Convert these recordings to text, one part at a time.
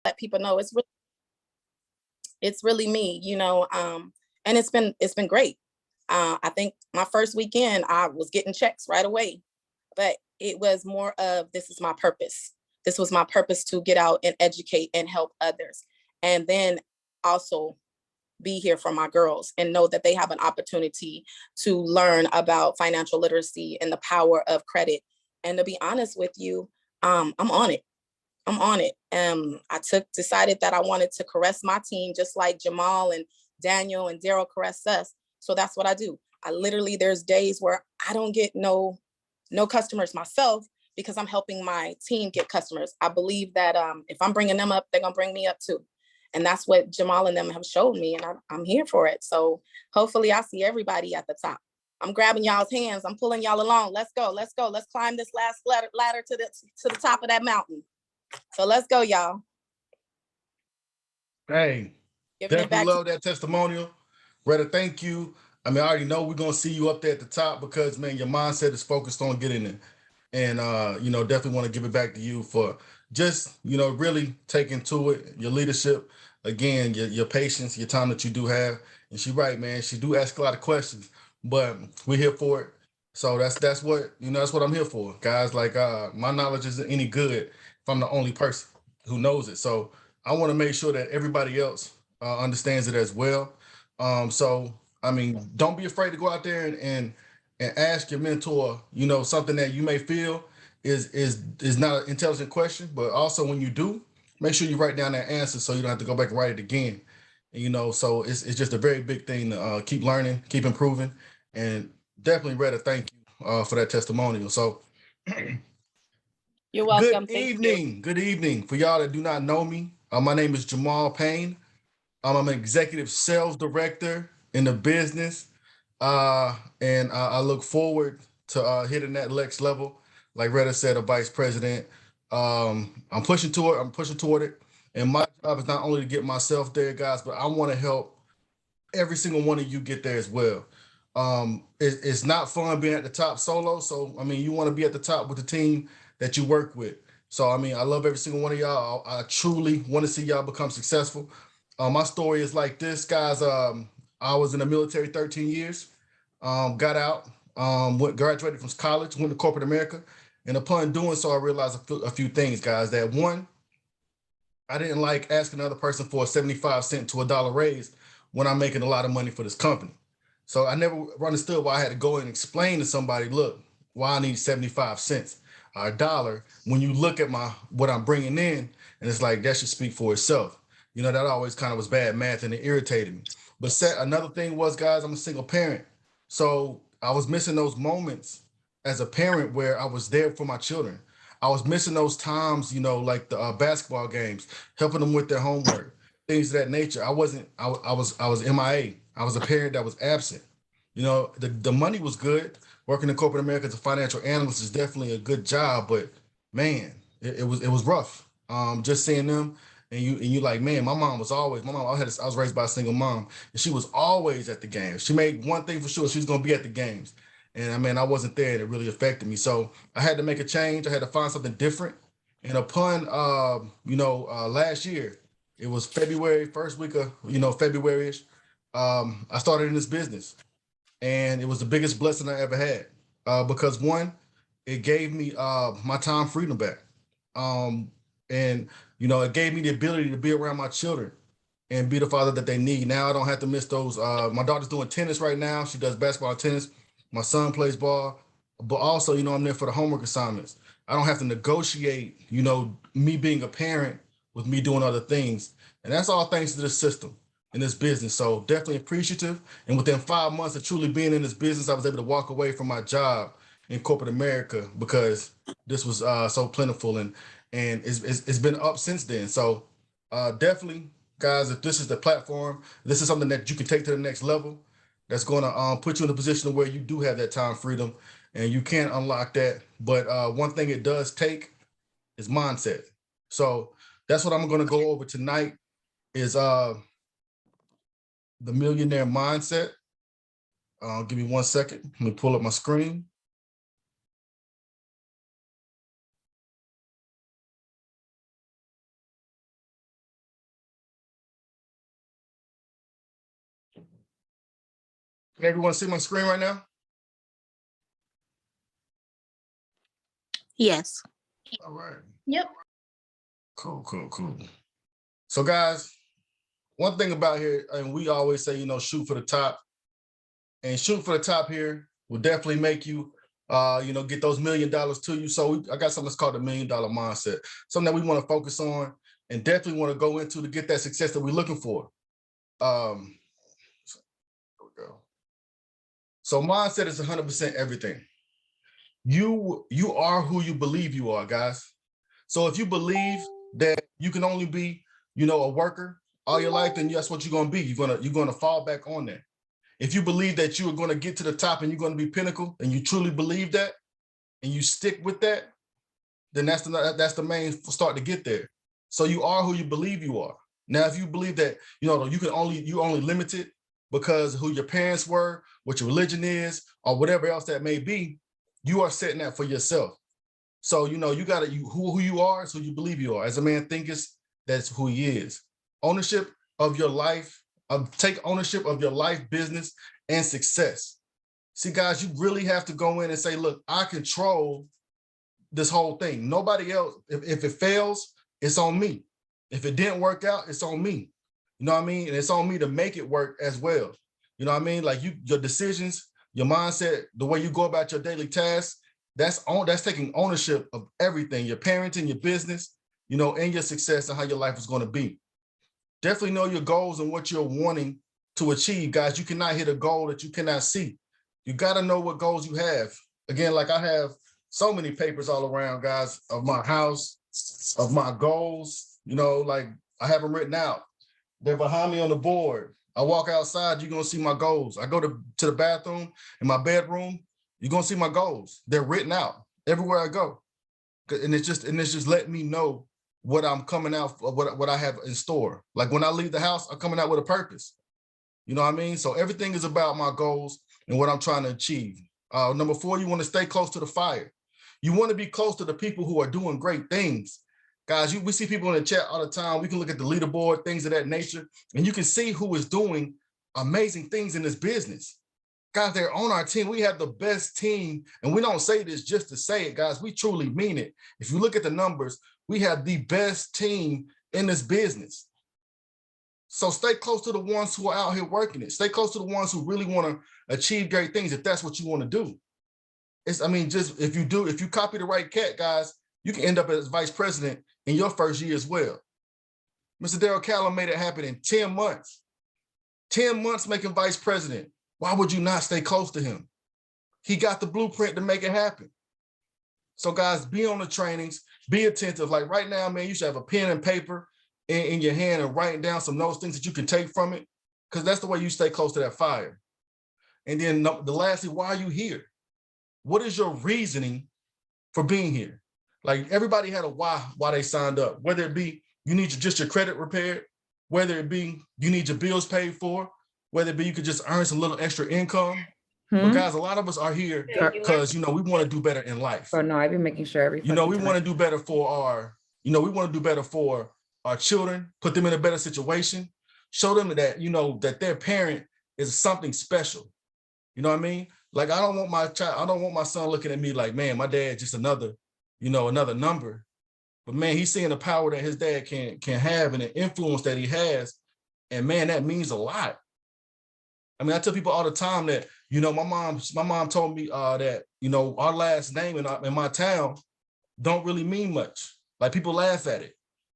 let people know it's really me, and it's been great. I think my first weekend I was getting checks right away, but it was more of this is my purpose. This was my purpose to get out and educate and help others. And then also be here for my girls and know that they have an opportunity to learn about financial literacy and the power of credit. And to be honest with you, I'm on it. I'm on it. Decided that I wanted to caress my team just like Jamaal and Daniel and Daryl caress us. So that's what I do. There's days where I don't get no customers myself because I'm helping my team get customers. I believe that if I'm bringing them up, they're gonna bring me up too. And that's what Jamaal and them have showed me, and I'm here for it. So hopefully I see everybody at the top. I'm grabbing y'all's hands. I'm pulling y'all along. Let's go. Let's go. Let's climb this last ladder to the top of that mountain. So let's go, y'all. Hey, definitely love that testimonial. Retta, thank you. I mean, I already know we're going to see you up there at the top because, man, your mindset is focused on getting it. And, definitely want to give it back to you for just, really taking to it, your leadership, again, your patience, your time that you do have. And she's right, man. She do ask a lot of questions, but we're here for it. So that's what, that's what I'm here for. Guys, like my knowledge isn't any good if I'm the only person who knows it. So I want to make sure that everybody else understands it as well. So, I mean, don't be afraid to go out there and ask your mentor, something that you may feel is not an intelligent question, but also when you do, make sure you write down that answer so you don't have to go back and write it again. And, so it's just a very big thing to keep learning, keep improving, and definitely Retta, thank you for that testimonial. So you're welcome. Good evening. For y'all that do not know me, my name is Jamaal Payne. I'm an executive sales director in the business. And I look forward to hitting that next level. Like Retta said, a vice president. I'm pushing toward it. And my job is not only to get myself there, guys, but I want to help every single one of you get there as well. It's not fun being at the top solo. So, I mean, you want to be at the top with the team that you work with. So, I mean, I love every single one of y'all. I truly want to see y'all become successful. My story is like this, guys. I was in the military 13 years, got out, graduated from college, went to corporate America. And upon doing so, I realized a few things, guys. That one, I didn't like asking another person for a 75 cent to $1 raise when I'm making a lot of money for this company. So I never understood why I had to go and explain to somebody, look, why I need 75 cents or $1 when you look at what I'm bringing in, and it's like that should speak for itself. That always kind of was bad math and it irritated me. But another thing was, guys, I'm a single parent. So I was missing those moments as a parent where I was there for my children. I was missing those times, like the basketball games, helping them with their homework, things of that nature. I wasn't. I was MIA. I was a parent that was absent. The money was good. Working in corporate America as a financial analyst is definitely a good job, but man, it was rough. Just seeing them and you like, man, I was raised by a single mom, and she was always at the games. She made one thing for sure: she was gonna be at the games. And I mean, I wasn't there, and it really affected me. So I had to make a change. I had to find something different. And upon last year, it was February, first week of February-ish. I started in this business, and it was the biggest blessing I ever had because one, it gave me my time freedom back, and it gave me the ability to be around my children and be the father that they need. Now I don't have to miss those. My daughter's doing tennis right now. She does basketball and tennis. My son plays ball, but also, I'm there for the homework assignments. I don't have to negotiate, me being a parent with me doing other things. And that's all thanks to this system in this business. So definitely appreciative. And within 5 months of truly being in this business, I was able to walk away from my job in corporate America because this was so plentiful, and it's been up since then. So definitely, guys, if this is the platform, this is something that you can take to the next level. That's going to put you in a position where you do have that time freedom, and you can unlock that. But one thing it does take is mindset. So that's what I'm going to go over tonight is the Millionaire Mindset. Give me 1 second. Let me pull up my screen. Can everyone see my screen right now? Yes. All right. Yep. Cool. So guys, one thing about here, and we always say, shoot for the top. And shoot for the top here will definitely make you, get those $1 million to you. So I got something that's called the $1 million mindset, something that we want to focus on and definitely want to go into to get that success that we're looking for. There we go. So mindset is 100% everything. You are who you believe you are, guys. So if you believe that you can only be, a worker all your life, then that's what you're gonna be. You're gonna fall back on that. If you believe that you are going to get to the top and you're going to be pinnacle, and you truly believe that, and you stick with that, then that's the main start to get there. So you are who you believe you are. Now, if you believe that you only limited because who your parents were, what your religion is, or whatever else that may be, you are setting that for yourself. So you gotta who you are is who you believe you are. As a man thinketh, that's who he is. Ownership of your life. Take ownership of your life, business, and success. See, guys, you really have to go in and say, look, I control this whole thing. Nobody else, if it fails, it's on me. If it didn't work out, it's on me. You know what I mean? And it's on me to make it work as well. You know what I mean? Like your decisions, your mindset, the way you go about your daily tasks, that's taking ownership of everything, your parenting, your business, and your success and how your life is going to be. Definitely know your goals and what you're wanting to achieve, guys. You cannot hit a goal that you cannot see. You got to know what goals you have. Again, like I have so many papers all around, guys, of my house, of my goals, like I have them written out. They're behind me on the board. I walk outside, you're going to see my goals. I go to the bathroom, in my bedroom, you're going to see my goals. They're written out everywhere I go. And it's just letting me know what I'm coming out, what I have in store. Like when I leave the house, I'm coming out with a purpose. You know what I mean? So everything is about my goals and what I'm trying to achieve. Number 4, you want to stay close to the fire. You want to be close to the people who are doing great things. Guys, we see people in the chat all the time. We can look at the leaderboard, things of that nature, and you can see who is doing amazing things in this business. Guys, they're on our team. We have the best team, and we don't say this just to say it, guys. We truly mean it. If you look at the numbers, we have the best team in this business. So stay close to the ones who are out here working it. Stay close to the ones who really want to achieve great things if that's what you want to do. Just if you copy the right cat, guys, you can end up as vice president in your first year as well. Mr. Darryl Callum made it happen in 10 months. 10 months making vice president. Why would you not stay close to him? He got the blueprint to make it happen. So guys, be on the trainings, be attentive. Like right now, man, you should have a pen and paper in your hand and writing down some of those things that you can take from it, because that's the way you stay close to that fire. And then the lastly, why are you here? What is your reasoning for being here? Like everybody had a why they signed up, whether it be you need just your credit repaired, whether it be you need your bills paid for, whether it be you could just earn some little extra income. But guys, a lot of us are here because, we want to do better in life. Oh no, I've been making sure every we want to do better for our children, put them in a better situation, show them that, that their parent is something special. You know what I mean? Like, I don't want my son looking at me like, man, my dad just another number. But man, he's seeing the power that his dad can have and the influence that he has. And man, that means a lot. I mean, I tell people all the time that, my mom told me that, our last name in my town don't really mean much. Like, people laugh at it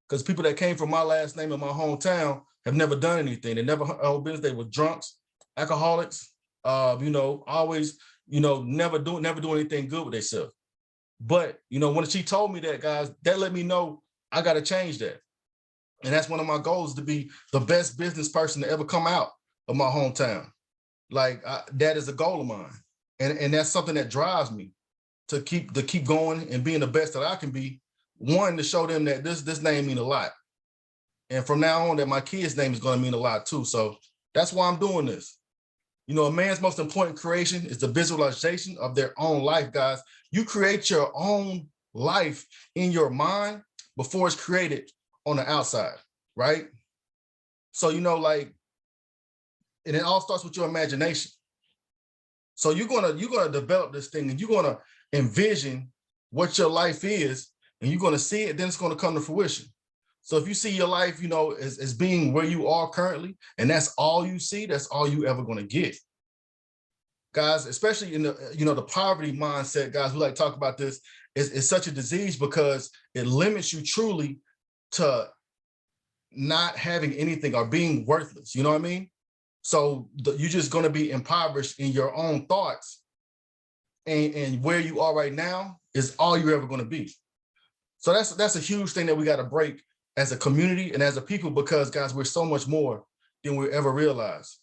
because people that came from my last name in my hometown have never done anything. They never held business. They were drunks, alcoholics, always, never do anything good with themselves. But, when she told me that, guys, that let me know I got to change that. And that's one of my goals, to be the best business person to ever come out of my hometown. Like, that is a goal of mine. And that's something that drives me to keep going and being the best that I can be. One, to show them that this name means a lot. And from now on, that my kid's name is going to mean a lot too. So that's why I'm doing this. A man's most important creation is the visualization of their own life, guys. You create your own life in your mind before it's created on the outside, right? So, and it all starts with your imagination. So you're gonna develop this thing, and you're gonna envision what your life is, and you're gonna see it, then it's gonna come to fruition. So if you see your life, as being where you are currently, and that's all you see, that's all you ever gonna get. Guys, especially in the poverty mindset, guys, we like to talk about this, is such a disease because it limits you truly to not having anything or being worthless. You know what I mean? So you're just going to be impoverished in your own thoughts, and where you are right now is all you're ever going to be. So that's a huge thing that we got to break as a community and as a people, because guys, we're so much more than we ever realize.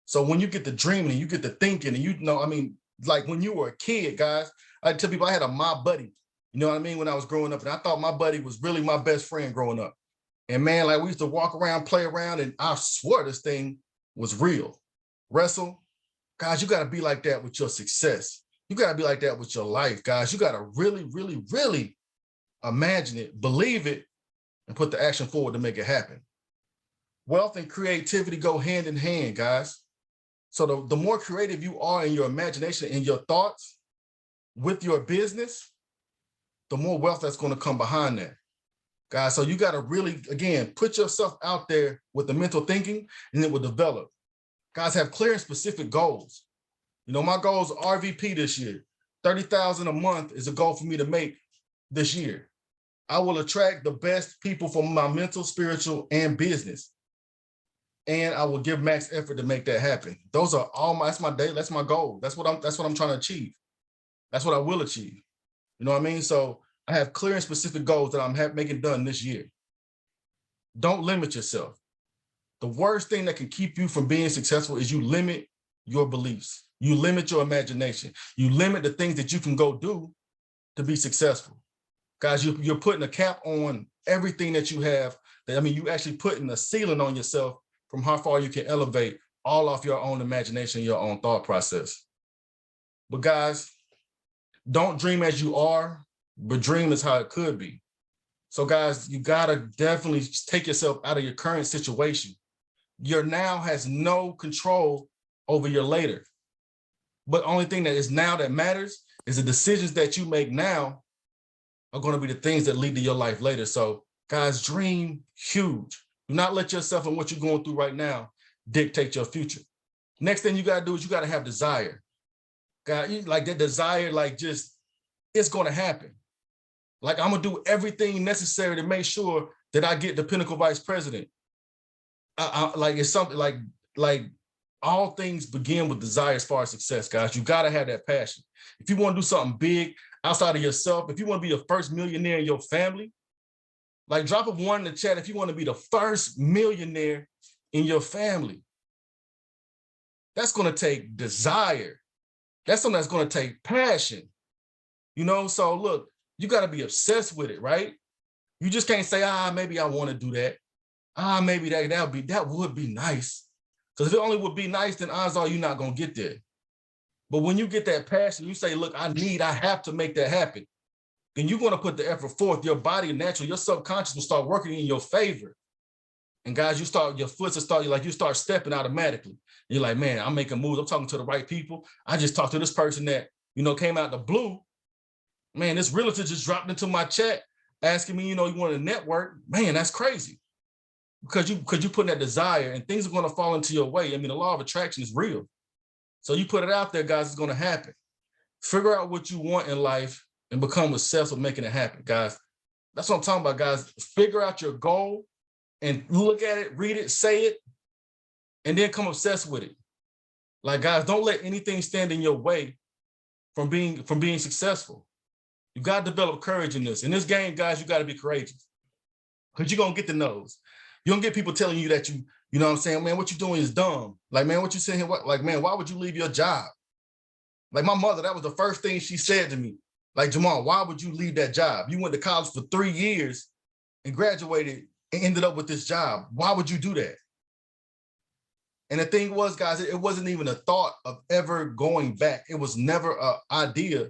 So when you get to dreaming and you get to thinking, and like when you were a kid, guys, I tell people I had a my buddy, you know what I mean, when I was growing up, and I thought my buddy was really my best friend growing up. And man, like we used to walk around, play around, and I swear this thing was real. Wrestle, guys, you got to be like that with your success. You got to be like that with your life, guys. You got to really, really, really imagine it, believe it, and put the action forward to make it happen. Wealth and creativity go hand in hand, guys. So the more creative you are in your imagination, in your thoughts, with your business, the more wealth that's going to come behind that, guys. So you got to really, again, put yourself out there with the mental thinking, and it will develop. Guys, have clear and specific goals. My goal is RVP this year. 30,000 a month is a goal for me to make this year. I will attract the best people from my mental, spiritual, and business. And I will give max effort to make that happen. Those are that's my day. That's my goal. That's what I'm trying to achieve. That's what I will achieve. You know what I mean? So I have clear and specific goals that I'm making done this year. Don't limit yourself. The worst thing that can keep you from being successful is you limit your beliefs. You limit your imagination. You limit the things that you can go do to be successful. Guys, you're putting a cap on everything that you have. You actually putting a ceiling on yourself from how far you can elevate all off your own imagination, your own thought process. But guys, don't dream as you are, but dream is how it could be. So guys, you gotta definitely take yourself out of your current situation. Your now has no control over your later. But only thing that is now that matters is the decisions that you make now are going to be the things that lead to your life later. So guys, dream huge. Do not let yourself and what you're going through right now dictate your future. Next thing you got to do is you got to have desire. God, like that desire, it's going to happen. Like I'm going to do everything necessary to make sure that I get the pinnacle vice president. It's something like all things begin with desire as far as success, guys. You got to have that passion. If you want to do something big outside of yourself, if you want to be the first millionaire in your family, drop a 1 in the chat if you want to be the first millionaire in your family. That's going to take desire. That's something that's going to take passion. So look, you got to be obsessed with it, right? You just can't say, maybe I want to do that. Maybe that would be nice. Because if it only would be nice, then odds are you're not going to get there. But when you get that passion, you say, look, I have to make that happen. Then you're going to put the effort forth. Your body naturally, your subconscious will start working in your favor. And guys, you start stepping automatically. You're like, man, I'm making moves. I'm talking to the right people. I just talked to this person that, came out the blue. Man, this realtor just dropped into my chat asking me, you want to network. Man, that's crazy. Because you put that desire and things are going to fall into your way. The law of attraction is real. So you put it out there, guys, it's going to happen. Figure out what you want in life and become obsessed with making it happen, guys. That's what I'm talking about, guys. Figure out your goal and look at it, read it, say it, and then come obsessed with it. Guys, don't let anything stand in your way from being successful. You got to develop courage in this. In this game, guys, you got to be courageous because you're going to get the no's. You're going to get people telling you that you know what I'm saying, man, what you're doing is dumb. Man, what you saying here? Man, why would you leave your job? My mother, that was the first thing she said to me. Jamaal, why would you leave that job? You went to college for 3 years and graduated and ended up with this job. Why would you do that? And the thing was, guys, it wasn't even a thought of ever going back. It was never an idea.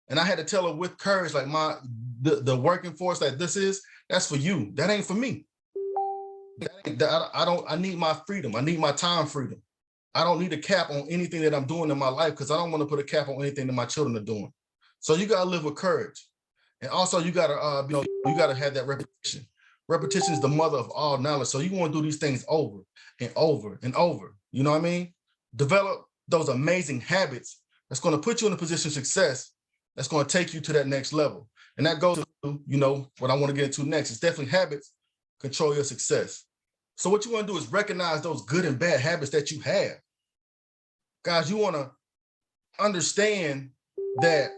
And I had to tell her with courage, the working force that's for you. That ain't for me. I need my freedom. I need my time freedom. I don't need a cap on anything that I'm doing in my life because I don't want to put a cap on anything that my children are doing. So you got to live with courage. And also you got to, you got to have that repetition. Repetition is the mother of all knowledge. So you want to do these things over and over and over. You know what I mean? Develop those amazing habits that's going to put you in a position of success. That's going to take you to that next level. And that goes to, what I want to get into next is definitely habits control your success. So what you want to do is recognize those good and bad habits that you have. Guys, you want to understand that,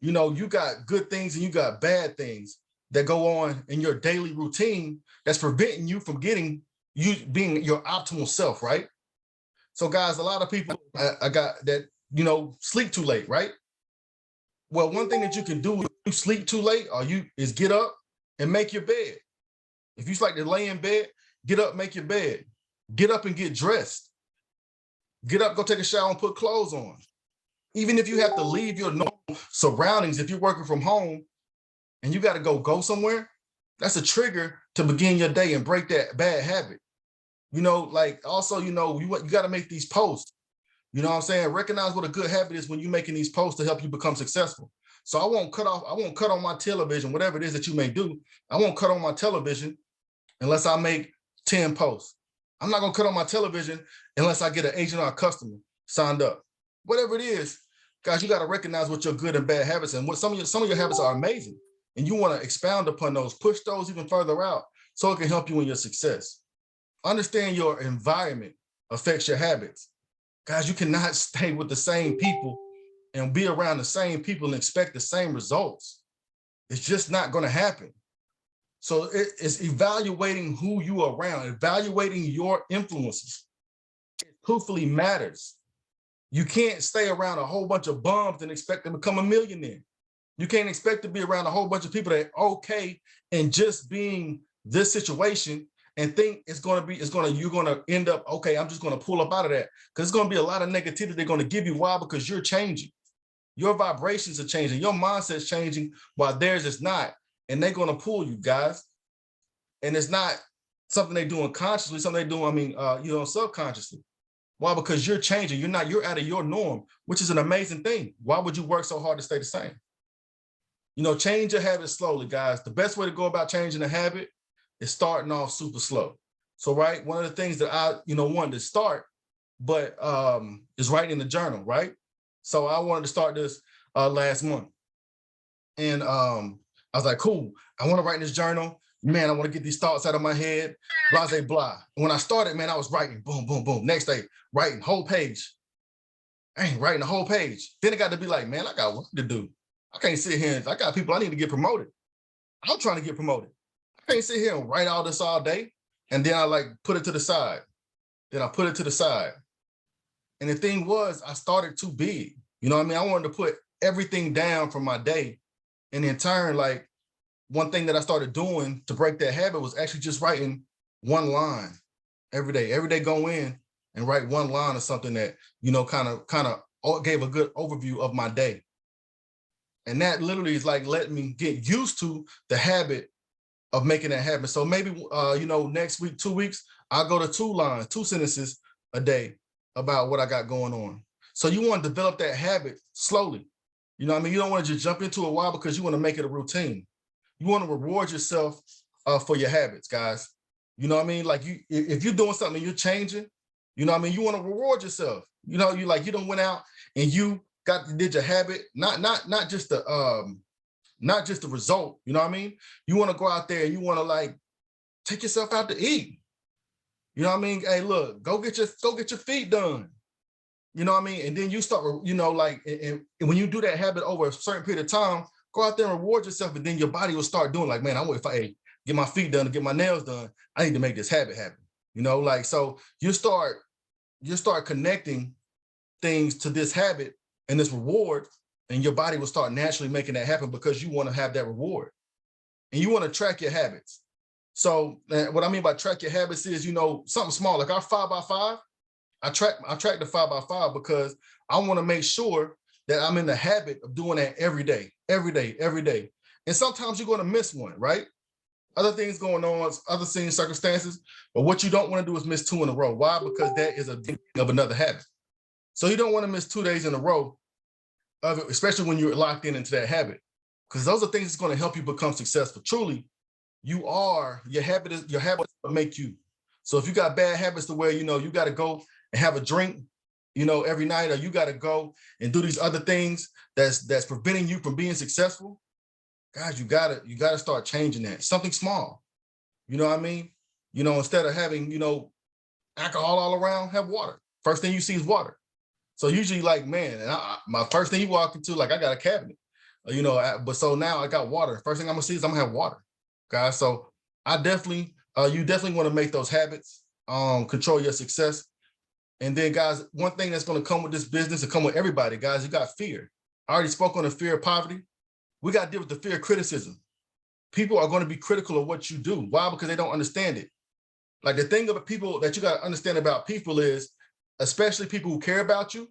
you got good things and you got bad things that go on in your daily routine that's preventing you from being your optimal self, right? So guys, a lot of people I got that, sleep too late, right? Well, one thing that you can do if you sleep too late is get up and make your bed. If you like to lay in bed, get up, make your bed. Get up and get dressed. Get up, go take a shower and put clothes on. Even if you have to leave your normal surroundings, if you're working from home and you got to go somewhere, that's a trigger to begin your day and break that bad habit. Also, you got to make these posts. You know what I'm saying? Recognize what a good habit is when you're making these posts to help you become successful. So I won't cut on my television, whatever it is that you may do. I won't cut on my television unless I make 10 posts. I'm not going to cut on my television unless I get an agent or a customer signed up. Whatever it is, guys, you got to recognize what your good and bad habits and what some of your habits are amazing. And you want to expound upon those, push those even further out so it can help you in your success. Understand your environment affects your habits. Guys, you cannot stay with the same people and be around the same people and expect the same results. It's just not going to happen. So it's evaluating who you are around, evaluating your influences. It truthfully matters. You can't stay around a whole bunch of bums and expect to become a millionaire. You can't expect to be around a whole bunch of people that are okay in just being this situation and think you're going to end up, okay, I'm just going to pull up out of that. Because it's going to be a lot of negativity they're going to give you. Why? Because you're changing. Your vibrations are changing. Your mindset's changing while theirs is not. And they're going to pull you, guys. And it's not something they're doing consciously, something they're doing, subconsciously. Why? Because you're changing. You're out of your norm, which is an amazing thing. Why would you work so hard to stay the same? Change your habits slowly, guys. The best way to go about changing a habit is starting off super slow. So, right, one of the things that I, wanted to start, but is writing in the journal, right? So I wanted to start this last month. And I was like, cool, I want to write in this journal. Man, I want to get these thoughts out of my head, blah, blah, blah. And when I started, man, I was writing, boom, boom, boom. Next day, writing whole page. I ain't writing the whole page. Then it got to be like, man, I got work to do. I can't sit here and I got people I need to get promoted. I'm trying to get promoted. I can't sit here and write all this all day. And then I put it to the side. Then I put it to the side. And the thing was, I started too big. I wanted to put everything down from my day. And in turn, one thing that I started doing to break that habit was actually just writing one line every day. Every day go in and write one line or something that, kind of gave a good overview of my day. And that literally is letting me get used to the habit of making that happen. So maybe, next week, 2 weeks, I'll go to 2 sentences a day about what I got going on. So you want to develop that habit slowly. You don't want to just jump into it. Why? Because you want to make it a routine. You want to reward yourself for your habits, guys. If you're doing something and you're changing, you want to reward yourself. You don't went out and you did your habit, not just the result. You want to go out there and you want to take yourself out to eat. Hey, look, go get your feet done. And then you start, and when you do that habit over a certain period of time, go out there and reward yourself, and then your body will start doing man, if I get my feet done, get my nails done, I need to make this habit happen. So you start connecting things to this habit and this reward, and your body will start naturally making that happen because you want to have that reward. And you want to track your habits. So what I mean by track your habits is, something small, like our 5x5, I track the 5x5 because I want to make sure that I'm in the habit of doing that every day. And sometimes you're going to miss one, right? other things going on, other scene circumstances. But what you don't want to do is miss 2 in a row. Why? Because that is a beginning of another habit. So you don't want to miss 2 days in a row of it, especially when you're locked into that habit, because those are things that's going to help you become successful. Truly, your habit is what make you. So if you got bad habits to where, you got to go and have a drink, every night, or you got to go and do these other things that's preventing you from being successful, guys, you gotta start changing that. Something small. You know what I mean? Instead of having, alcohol all around, have water. First thing you see is water. So usually, like, man, my first thing you walk into, like, I got a cabinet, but so now I got water. First thing I'm gonna see is I'm gonna have water, guys. So you definitely want to make those habits, control your success. And then, guys, one thing that's gonna come with this business and come with everybody, guys, you got fear. I already spoke on the fear of poverty. We got to deal with the fear of criticism. People are going to be critical of what you do. Why? Because they don't understand it. Like, the thing about people that you got to understand about people is, especially people who care about you,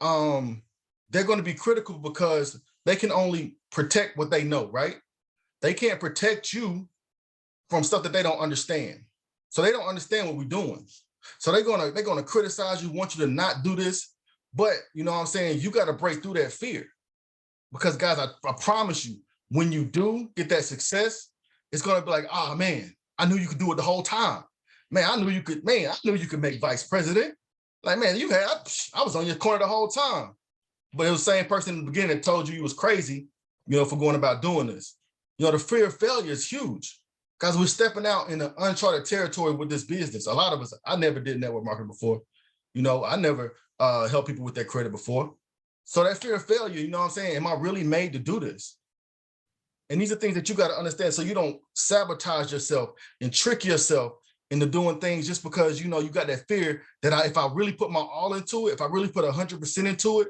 they're going to be critical because they can only protect what they know, right? They can't protect you from stuff that they don't understand. So they don't understand what we're doing. So they're gonna criticize you, want you to not do this. But you know what I'm saying? You got to break through that fear. Because, guys, I promise you, when you do get that success, it's gonna be like, oh man, I knew you could do it the whole time. Man, I knew you could make vice president. Like, man, I was on your corner the whole time. But it was the same person in the beginning that told you was crazy, for going about doing this. The fear of failure is huge. Because we're stepping out in an uncharted territory with this business. A lot of us, I never did network marketing before. I never helped people with their credit before. So that fear of failure, you know what I'm saying? Am I really made to do this? And these are things that you got to understand so you don't sabotage yourself and trick yourself into doing things just because, you got that fear that if I really put my all into it, if I really put 100% into it,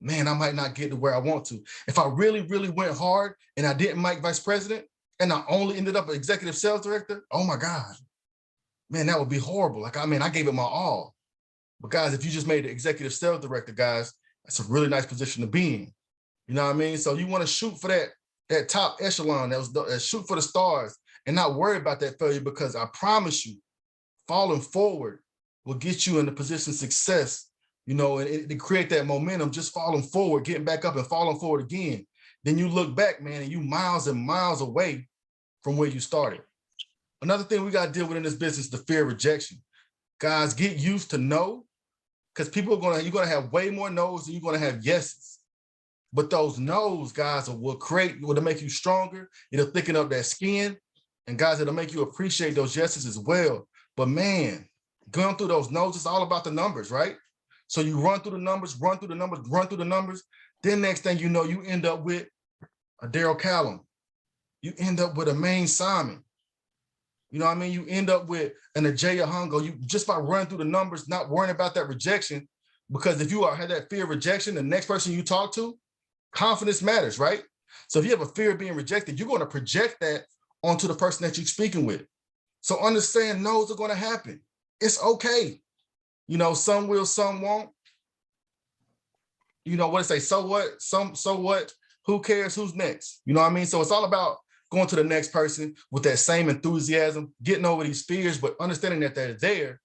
man, I might not get to where I want to. If I really, really went hard and I didn't make vice president and I only ended up an executive sales director, oh my God, man, that would be horrible. Like, I gave it my all. But guys, if you just made the executive sales director, guys, that's a really nice position to be in. You know what I mean? So you want to shoot for that top echelon, shoot for the stars and not worry about that failure, because I promise you, falling forward will get you in the position of success, and to create that momentum, just falling forward, getting back up and falling forward again. Then you look back, man, and you miles and miles away from where you started. Another thing we got to deal with in this business, the fear of rejection. Guys, get used to no, because you're going to have way more no's than you're going to have yeses. But those no's, guys, will make you stronger. It'll thicken up that skin. And guys, it'll make you appreciate those yeses as well. But man, going through those no's, it's all about the numbers, right? So you run through the numbers. Then next thing you know, you end up with a Daryl Callum. You end up with a Maine Simon. You know what I mean? You end up with an Ajay Hongo. You just by running through the numbers, not worrying about that rejection. Because if you have that fear of rejection, the next person you talk to, confidence matters, right? So if you have a fear of being rejected, you're going to project that onto the person that you're speaking with. So understand no's are going to happen. It's okay. Some will, some won't. What to say? So what? So what? Who cares? Who's next? You know what I mean? So it's all about going to the next person with that same enthusiasm, getting over these fears, but understanding that they're there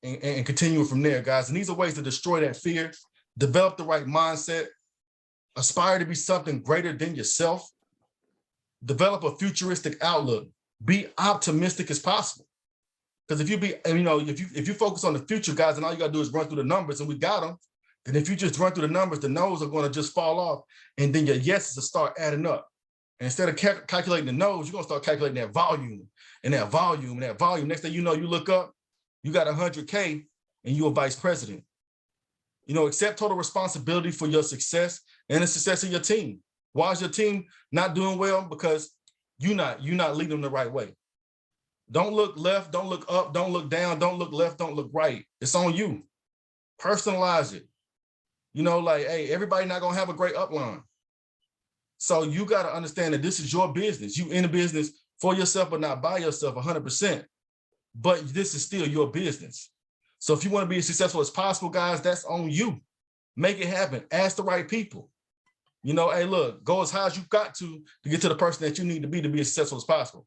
and continuing from there, guys. And these are ways to destroy that fear, develop the right mindset, aspire to be something greater than yourself, develop a futuristic outlook, be optimistic as possible. Because if you focus on the future, guys, and all you got to do is run through the numbers, and we got them, then if you just run through the numbers, the no's are going to just fall off, and then your yeses will start adding up. And instead of calculating the no's, you're going to start calculating that volume and that volume and that volume. Next thing you know, you look up, you got 100K and you're a vice president. Accept total responsibility for your success and the success of your team. Why is your team not doing well? Because you're not leading them the right way. Don't look left, don't look up, don't look down, don't look left, don't look right. It's on you. Personalize it. Hey, everybody not gonna have a great upline. So you got to understand that this is your business. You in the business for yourself, but not by yourself 100%. But this is still your business. So if you want to be as successful as possible, guys, that's on you. Make it happen. Ask the right people. You know, hey, look, go as high as you got to get to the person that you need to be as successful as possible.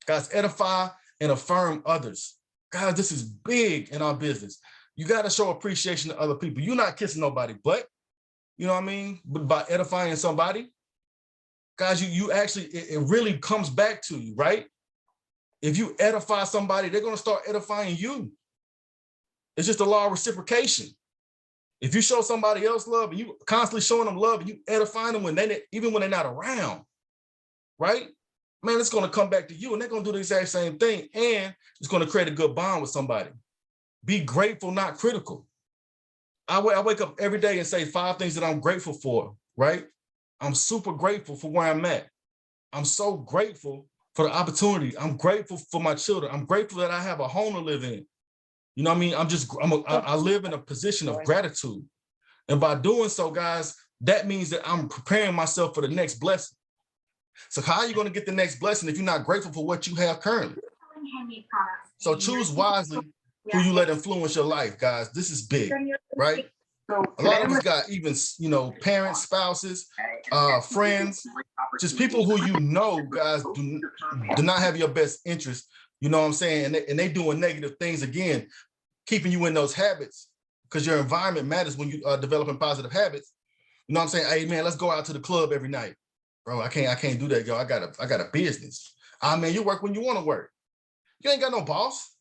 Guys, edify and affirm others. Guys, this is big in our business. You got to show appreciation to other people. You're not kissing nobody, but you know what I mean? But by edifying somebody, guys, you actually, it really comes back to you, right? If you edify somebody, they're going to start edifying you. It's just a law of reciprocation. If you show somebody else love and you constantly showing them love and you edifying them even when they're not around, right? Man, it's going to come back to you and they're going to do the exact same thing. And it's going to create a good bond with somebody. Be grateful, not critical. I wake up every day and say 5 things that I'm grateful for, right? I'm super grateful for where I'm at. I'm so grateful for the opportunity. I'm grateful for my children. I'm grateful that I have a home to live in. You know what I mean? I live in a position of gratitude. And by doing so, guys, that means that I'm preparing myself for the next blessing. So how are you going to get the next blessing if you're not grateful for what you have currently? So choose wisely who you let influence your life, guys. This is big, right? A lot of us got even, you know, parents, spouses, friends, just people who you know, guys, do not have your best interest. You know what I'm saying? And they doing negative things again, keeping you in those habits because your environment matters when you are developing positive habits. You know what I'm saying? Hey man, let's go out to the club every night. Bro, I can't do that, yo. I got a business. Man, you work when you want to work. You ain't got no boss.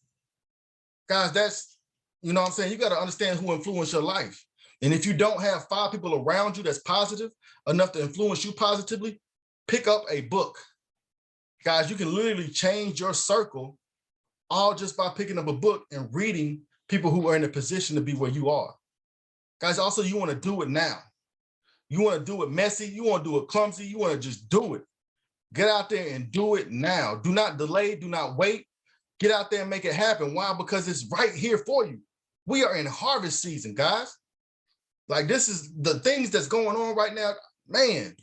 Guys, that's, you know what I'm saying? You got to understand who influence your life. And if you don't have 5 people around you that's positive enough to influence you positively, pick up a book. Guys, you can literally change your circle all just by picking up a book and reading people who are in a position to be where you are. Guys, also, you want to do it now. You want to do it messy. You want to do it clumsy. You want to just do it. Get out there and do it now. Do not delay. Do not wait. Get out there and make it happen. Why? Because it's right here for you. We are in harvest season, guys. Like, this is the things that's going on right now. Man,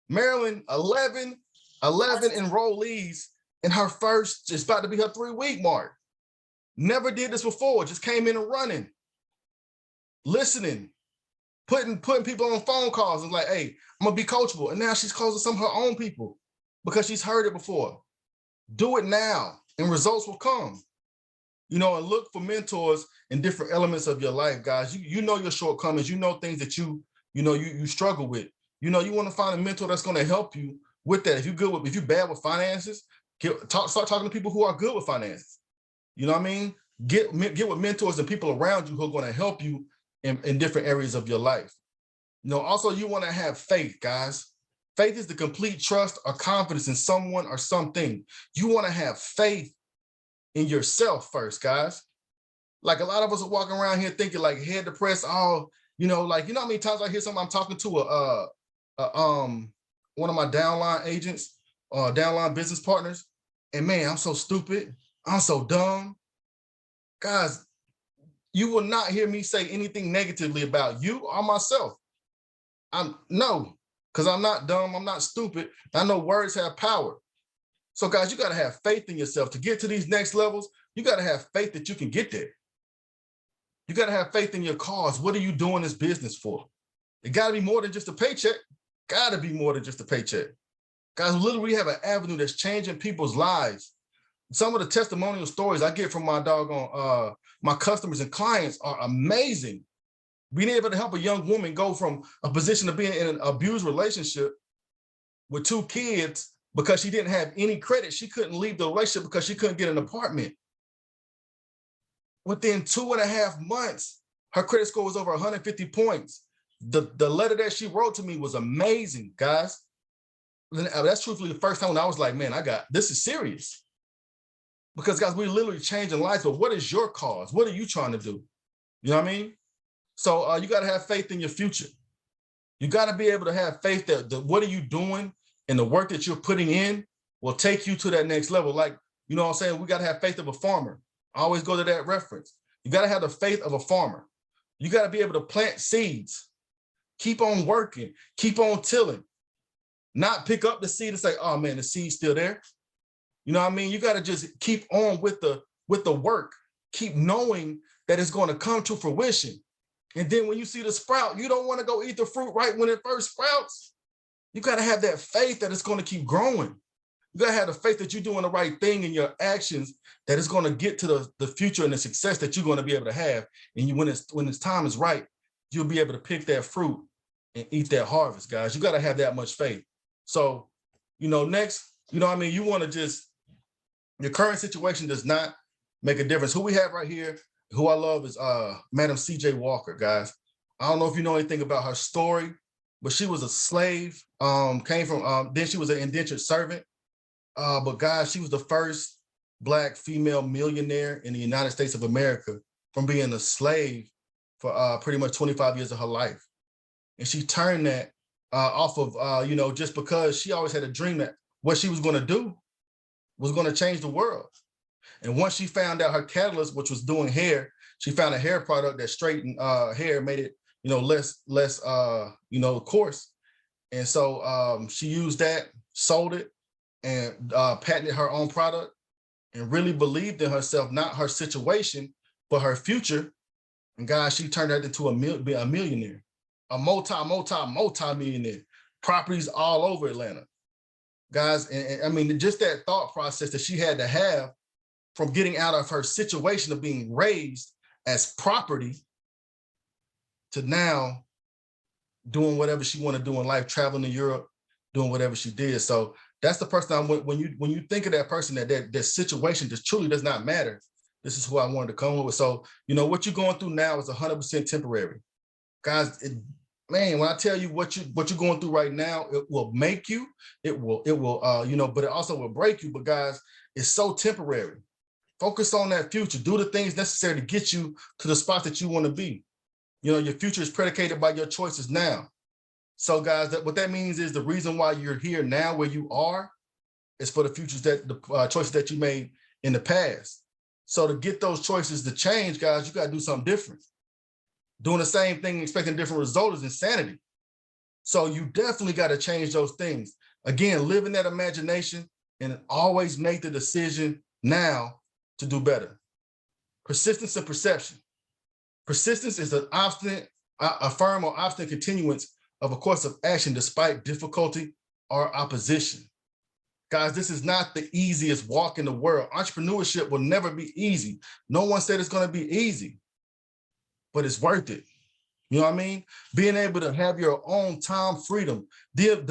Maryland, 11 enrollees in her first, it's about to be her 3-week mark. Never did this before, just came in and running, listening, putting people on phone calls and like, hey, I'm gonna be coachable. And now she's closing some of her own people because she's heard it before. Do it now and results will come. You know, and look for mentors in different elements of your life, guys. You know your shortcomings, you know things that you struggle with. You know, you want to find a mentor that's going to help you with that. If you're bad with finances, start talking to people who are good with finances. You know what I mean? Get with mentors and people around you who are going to help you in different areas of your life. You know, also you want to have faith, guys. Faith is the complete trust or confidence in someone or something. You want to have faith in yourself first, guys. Like, a lot of us are walking around here thinking like head depressed. Oh, you know, like, you know how many times I hear something, I'm talking to one of my downline agents, downline business partners, and man, I'm so stupid. I'm so dumb. Guys, you will not hear me say anything negatively about you or myself. No, because I'm not dumb. I'm not stupid. I know words have power. So guys, you got to have faith in yourself. To get to these next levels, you got to have faith that you can get there. You got to have faith in your cause. What are you doing this business for? It got to be more than just a paycheck. Got to be more than just a paycheck. Guys, literally we have an avenue that's changing people's lives. Some of the testimonial stories I get from my customers and clients are amazing. Being able to help a young woman go from a position of being in an abused relationship with 2 kids because she didn't have any credit. She couldn't leave the relationship because she couldn't get an apartment. Within 2.5 months, her credit score was over 150 points. The letter that she wrote to me was amazing, guys. That's truthfully the first time when I was like, man, this is serious. Because guys, we're literally changing lives, but what is your cause? What are you trying to do? You know what I mean? So you got to have faith in your future. You got to be able to have faith that what are you doing and the work that you're putting in will take you to that next level. Like, you know what I'm saying? We got to have faith of a farmer. I always go to that reference. You got to have the faith of a farmer. You got to be able to plant seeds, keep on working, keep on tilling, not pick up the seed and say, oh man, the seed's still there. You know what I mean? You got to just keep on with the work, keep knowing that it's going to come to fruition. And then when you see the sprout, you don't want to go eat the fruit right when it first sprouts. You got to have that faith that it's going to keep growing. You got to have the faith that you're doing the right thing in your actions, that it's going to get to the future and the success that you're going to be able to have. And when its time is right, you'll be able to pick that fruit and eat that harvest, guys. You got to have that much faith. So, next, you want to just, your current situation does not make a difference. Who we have right here, who I love, is Madam C.J. Walker, guys. I don't know if you know anything about her story, but she was a slave, came from, then she was an indentured servant. But guys, she was the first Black female millionaire in the United States of America from being a slave for pretty much 25 years of her life. And she turned that off of, just because she always had a dream that what she was going to do was going to change the world. And once she found out her catalyst, which was doing hair, she found a hair product that straightened hair, made it, less coarse. And so she used that, sold it, and patented her own product, and really believed in herself, not her situation, but her future. And guys, she turned that into a millionaire, a multi-millionaire, properties all over Atlanta. Guys, and I mean, just that thought process that she had to have from getting out of her situation of being raised as property to now doing whatever she wanted to do in life, traveling to Europe, doing whatever she did. So that's the person when you think of that person, that situation just truly does not matter. This is who I wanted to come with. So, what you're going through now is 100% temporary. Guys, when I tell you what you're going through right now, it will make you, it will, but it also will break you. But guys, it's so temporary. Focus on that future. Do the things necessary to get you to the spot that you want to be. Your future is predicated by your choices now. So guys, what that means is the reason why you're here now where you are is for the choices that you made in the past. So to get those choices to change, guys, you got to do something different. Doing the same thing, expecting different results is insanity. So you definitely got to change those things. Again, live in that imagination and always make the decision now to do better. Persistence and perception. Persistence is an obstinate, a firm or obstinate continuance of a course of action despite difficulty or opposition. Guys, this is not the easiest walk in the world. Entrepreneurship will never be easy. No one said it's going to be easy, but it's worth it. You know what I mean? Being able to have your own time freedom. Guys,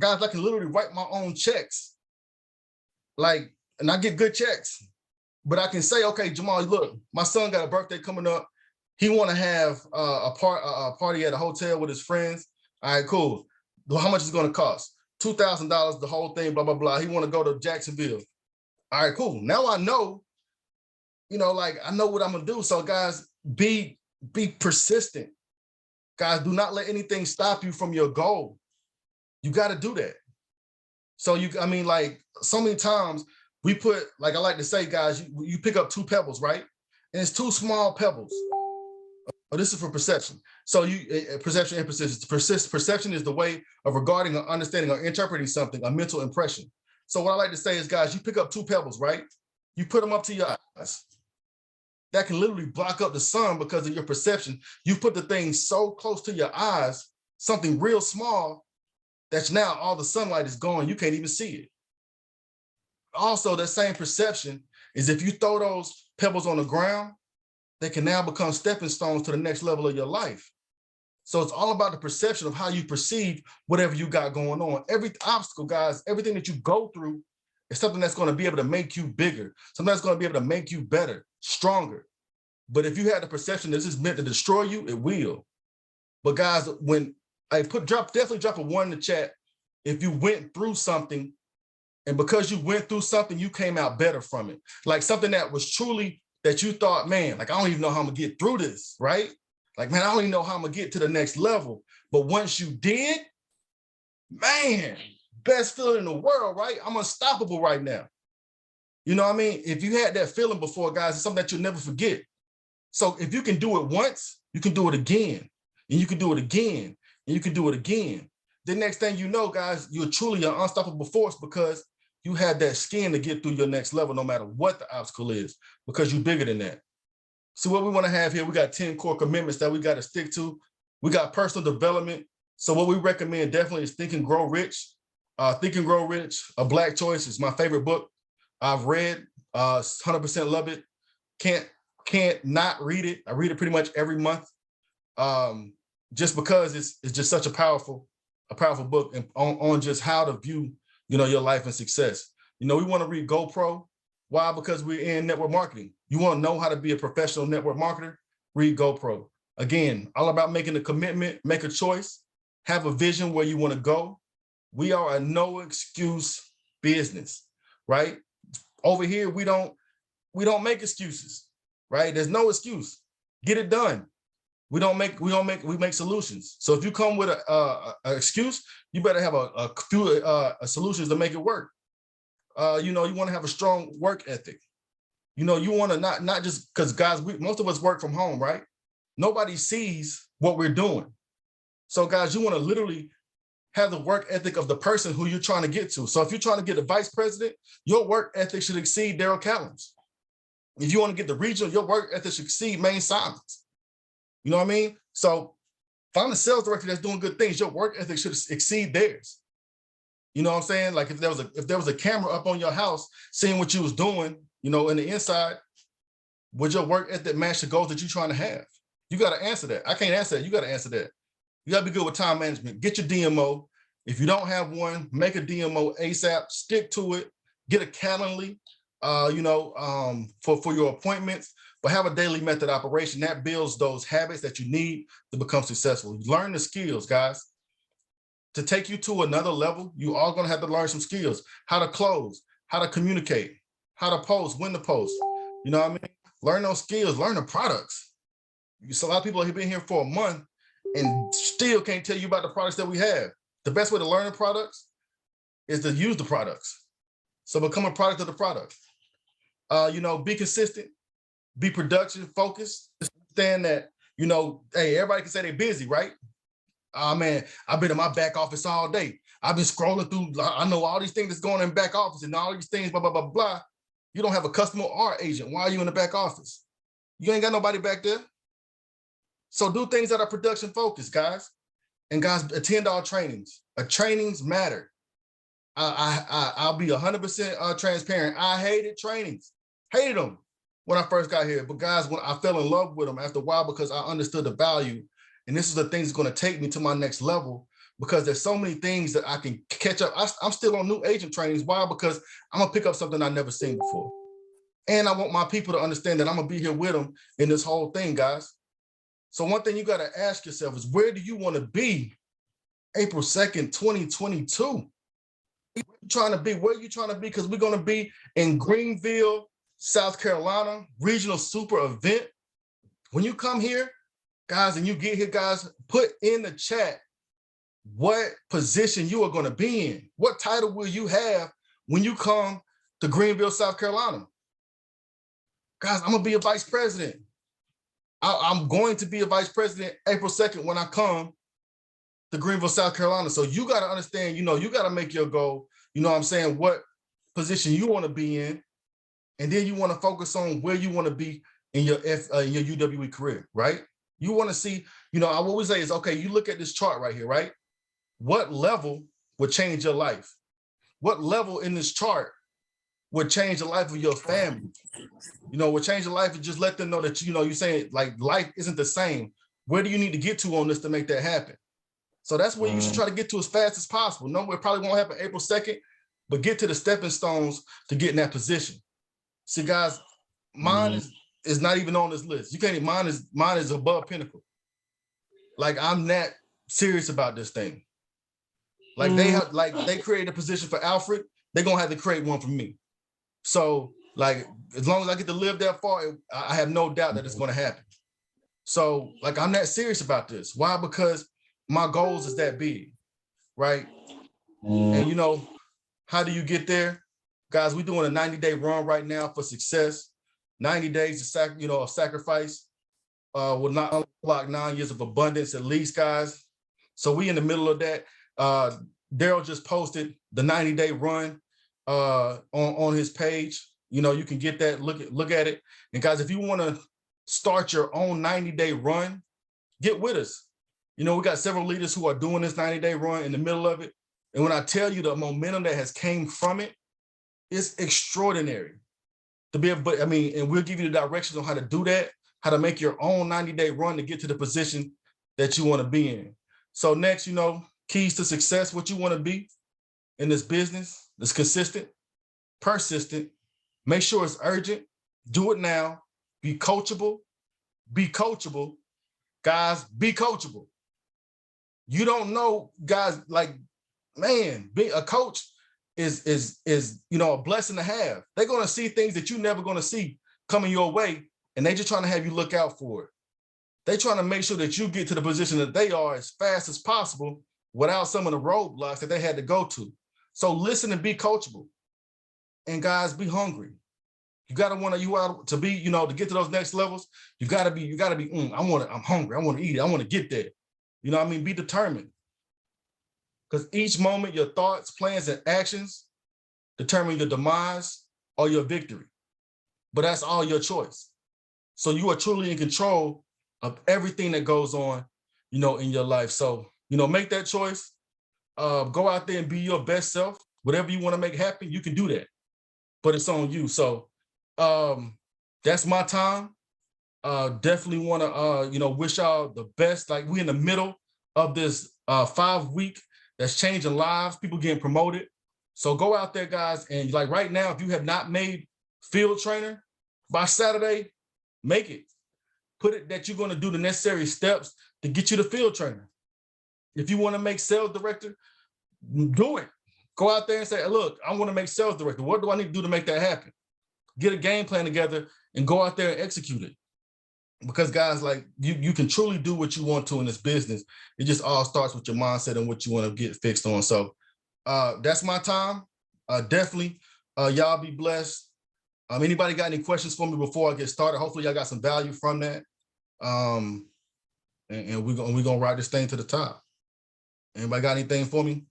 I can literally write my own checks. And I get good checks. But I can say, okay, Jamaal, look, my son got a birthday coming up. He want to have a party at a hotel with his friends. All right, cool. How much is it going to cost? $2,000, the whole thing, blah, blah, blah. He want to go to Jacksonville. All right, cool. Now I know, I know what I'm going to do. So guys, be persistent. Guys, do not let anything stop you from your goal. You got to do that. So so many times we put, I like to say, guys, you pick up two pebbles, right? And it's two small pebbles. Oh, this is for perception. So perception and persistence. Perception is the way of regarding or understanding or interpreting something, a mental impression. So what I like to say is, guys, you pick up two pebbles, right? You put them up to your eyes. That can literally block up the sun because of your perception. You put the thing so close to your eyes, something real small, that's now all the sunlight is gone. You can't even see it. Also, that same perception is if you throw those pebbles on the ground, they can now become stepping stones to the next level of your life. So it's all about the perception of how you perceive whatever you got going on. Every obstacle, guys, everything that you go through is something that's going to be able to make you bigger. Something that's going to be able to make you better, stronger. But if you have the perception that this is meant to destroy you, it will. But guys, definitely drop a 1 in the chat if you went through something, and because you went through something, you came out better from it. Like something that was truly that you thought, man, I don't even know how I'm gonna get through this, right? Man, I don't even know how I'm gonna get to the next level. But once you did, man, best feeling in the world, right? I'm unstoppable right now. You know what I mean? If you had that feeling before, guys, it's something that you'll never forget. So if you can do it once, you can do it again, and you can do it again, and you can do it again. The next thing you know, guys, you're truly an unstoppable force because you have that skin to get through your next level, no matter what the obstacle is, because you're bigger than that. So what we want to have here, we got 10 core commitments that we got to stick to. We got personal development. So what we recommend definitely is Think and Grow Rich. Think and Grow Rich, A Black Choice is my favorite book I've read. 100% love it. Can't not read it. I read it pretty much every month. Just because it's just such a powerful book and on just how to view, your life and success. We want to read GoPro. Why? Because we're in network marketing. You want to know how to be a professional network marketer? Read GoPro. Again, all about making a commitment, make a choice, have a vision where you want to go. We are a no excuse business, right? Over here, we don't make excuses, right? There's no excuse. Get it done. We make solutions. So if you come with a excuse, you better have a few solutions to make it work. You want to have a strong work ethic. You want to not just because guys, most of us work from home, right? Nobody sees what we're doing. So guys, you want to literally have the work ethic of the person who you're trying to get to. So if you're trying to get a vice president, your work ethic should exceed Daryl Callum's. If you want to get the regional, your work ethic should exceed Maine Simons. You know what I mean? So find a sales director that's doing good things. Your work ethic should exceed theirs. You know what I'm saying? Like if there was a camera up on your house seeing what you was doing, in the inside, would your work ethic match the goals that you're trying to have? You got to answer that. I can't answer that. You got to answer that. You got to be good with time management. Get your DMO. If you don't have one, make a DMO ASAP. Stick to it. Get a Calendly, for your appointments. But have a daily method operation that builds those habits that you need to become successful. Learn the skills, guys. To take you to another level, you are going to have to learn some skills. How to close, how to communicate, how to post, when to post. You know what I mean? Learn those skills. Learn the products. So a lot of people have been here for a month and still can't tell you about the products that we have. The best way to learn the products is to use the products. So become a product of the product. Be consistent, be productive, focused. Understand that, hey, everybody can say they're busy, right? Oh man, I've been in my back office all day. I've been scrolling through, I know all these things that's going in back office and all these things, blah, blah, blah, blah. You don't have a customer or agent. Why are you in the back office? You ain't got nobody back there. So do things that are production focused, guys. And guys, attend all trainings. Trainings matter. I'll be 100% transparent. I hated trainings. Hated them when I first got here. But guys, when I fell in love with them after a while because I understood the value. And this is the thing that's going to take me to my next level because there's so many things that I can catch up. I'm still on new agent trainings. Why? Because I'm going to pick up something I've never seen before. And I want my people to understand that I'm going to be here with them in this whole thing, guys. So one thing you got to ask yourself is, where do you want to be April 2nd, 2022? Where you trying to be? Where are you trying to be? Because we're going to be in Greenville, South Carolina, regional super event. When you come here, guys, and you get here, guys, put in the chat what position you are going to be in. What title will you have when you come to Greenville, South Carolina? Guys, I'm going to be a vice president. I'm going to be a vice president April 2nd when I come to Greenville, South Carolina. So you got to understand, you got to make your goal, what position you want to be in. And then you want to focus on where you want to be in your UWE career, right? You want to see, I always say is, okay, you look at this chart right here, right? What level would change your life? What level in this chart would change the life of your family? Would change your life and just let them know that, you're saying like life isn't the same. Where do you need to get to on this to make that happen? So that's where you should try to get to as fast as possible. No, it probably won't happen April 2nd, but get to the stepping stones to get in that position. See, guys, mine is not even on this list. You can't even, mine is above pinnacle. Like I'm that serious about this thing. Like they created a position for Alfred, they're gonna have to create one for me. So like, as long as I get to live that far, I have no doubt that it's gonna happen. So like, I'm that serious about this. Why? Because my goals is that big, right? And how do you get there? Guys, we're doing a 90-day run right now for success. 90 days of sacrifice will not unlock 9 years of abundance at least, guys. So we in the middle of that. Daryl just posted the 90-day run on his page. You can get that, look at it. And guys, if you want to start your own 90-day run, get with us. We got several leaders who are doing this 90-day run in the middle of it. And when I tell you the momentum that has came from it, it's extraordinary to be able, but and we'll give you the directions on how to do that, how to make your own 90-day run to get to the position that you want to be in. So next, keys to success, what you want to be in this business, that's consistent, persistent, make sure it's urgent, do it now, be coachable, guys, be coachable. You don't know, guys, like, man, being a coach is a blessing to have. They're going to see things that you're never going to see coming your way, and they just trying to have you look out for it. They're trying to make sure that you get to the position that they are as fast as possible without some of the roadblocks that they had to go to. So listen and be coachable. And guys, be hungry. You gotta want to be, to get to those next levels. You gotta be. I'm hungry. I want to eat it. I want to get there. Be determined. Because each moment, your thoughts, plans, and actions determine your demise or your victory. But that's all your choice. So you are truly in control of everything that goes on, in your life. So, make that choice. Go out there and be your best self. Whatever you want to make happen, you can do that. But it's on you. So that's my time. Definitely want to, wish y'all the best. Like, we in the middle of this 5-week that's changing lives, people getting promoted. So go out there, guys. And like right now, if you have not made field trainer by Saturday, make it. Put it that you're going to do the necessary steps to get you the field trainer. If you want to make sales director, do it. Go out there and say, look, I want to make sales director. What do I need to do to make that happen? Get a game plan together and go out there and execute it. Because guys, like, you can truly do what you want to in this business. It just all starts with your mindset and what you want to get fixed on. So that's my time. Definitely. Y'all be blessed. Anybody got any questions for me before I get started? Hopefully y'all got some value from that. And we're gonna ride this thing to the top. Anybody got anything for me?